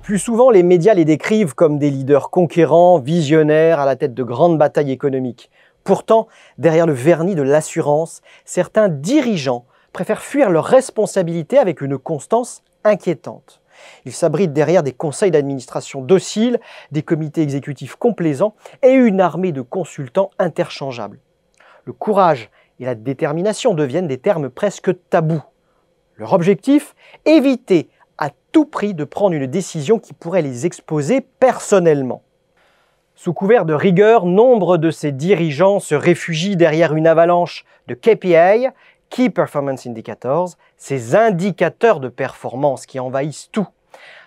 plus souvent, les médias les décrivent comme des leaders conquérants, visionnaires, à la tête de grandes batailles économiques. Pourtant, derrière le vernis de l'assurance, certains dirigeants préfèrent fuir leurs responsabilités avec une constance inquiétante. Ils s'abritent derrière des conseils d'administration dociles, des comités exécutifs complaisants et une armée de consultants interchangeables. Le courage et la détermination deviennent des termes presque tabous. Leur objectif, éviter à tout prix de prendre une décision qui pourrait les exposer personnellement. Sous couvert de rigueur, nombre de ces dirigeants se réfugient derrière une avalanche de KPI, Key Performance Indicators, ces indicateurs de performance qui envahissent tout.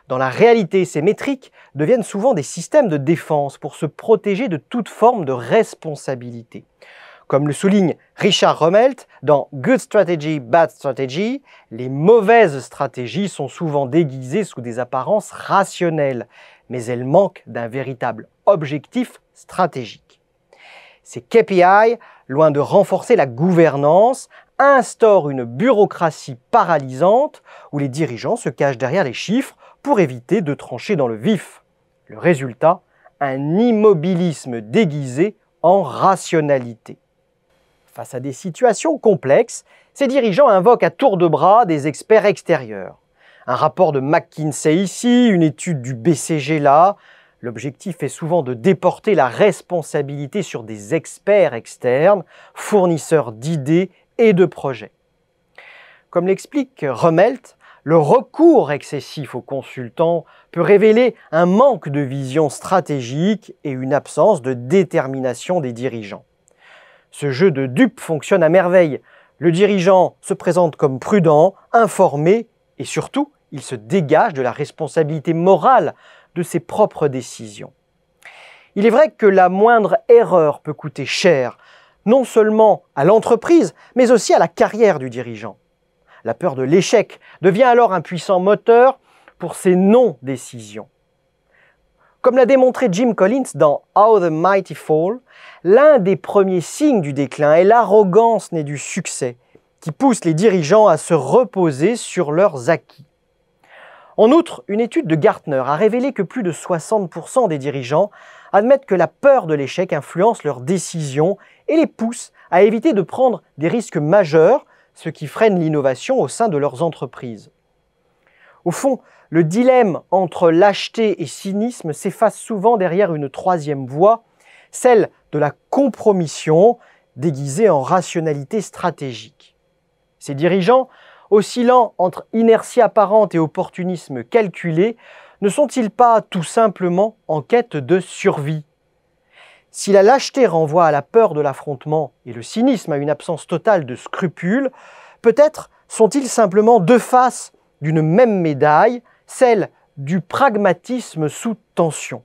Dans la réalité, ces métriques deviennent souvent des systèmes de défense pour se protéger de toute forme de responsabilité. Comme le souligne Richard Rummelt dans Good Strategy, Bad Strategy, les mauvaises stratégies sont souvent déguisées sous des apparences rationnelles, mais elles manquent d'un véritable objectif stratégique. Ces KPI, loin de renforcer la gouvernance, instaurent une bureaucratie paralysante où les dirigeants se cachent derrière les chiffres pour éviter de trancher dans le vif. Le résultat, un immobilisme déguisé en rationalité. Face à des situations complexes, ces dirigeants invoquent à tour de bras des experts extérieurs. Un rapport de McKinsey ici, une étude du BCG là. L'objectif est souvent de déporter la responsabilité sur des experts externes, fournisseurs d'idées et de projets. Comme l'explique Rummelt, le recours excessif aux consultants peut révéler un manque de vision stratégique et une absence de détermination des dirigeants. Ce jeu de dupes fonctionne à merveille. Le dirigeant se présente comme prudent, informé et surtout, il se dégage de la responsabilité morale de ses propres décisions. Il est vrai que la moindre erreur peut coûter cher, non seulement à l'entreprise, mais aussi à la carrière du dirigeant. La peur de l'échec devient alors un puissant moteur pour ces non-décisions. Comme l'a démontré Jim Collins dans How the Mighty Fall, l'un des premiers signes du déclin est l'arrogance née du succès, qui pousse les dirigeants à se reposer sur leurs acquis. En outre, une étude de Gartner a révélé que plus de 60% des dirigeants admettent que la peur de l'échec influence leurs décisions et les pousse à éviter de prendre des risques majeurs, ce qui freine l'innovation au sein de leurs entreprises. Au fond, le dilemme entre lâcheté et cynisme s'efface souvent derrière une troisième voie, celle de la compromission déguisée en rationalité stratégique. Ces dirigeants, oscillant entre inertie apparente et opportunisme calculé, ne sont-ils pas tout simplement en quête de survie? Si la lâcheté renvoie à la peur de l'affrontement et le cynisme à une absence totale de scrupules, peut-être sont-ils simplement deux faces d'une même médaille, celle du pragmatisme sous tension.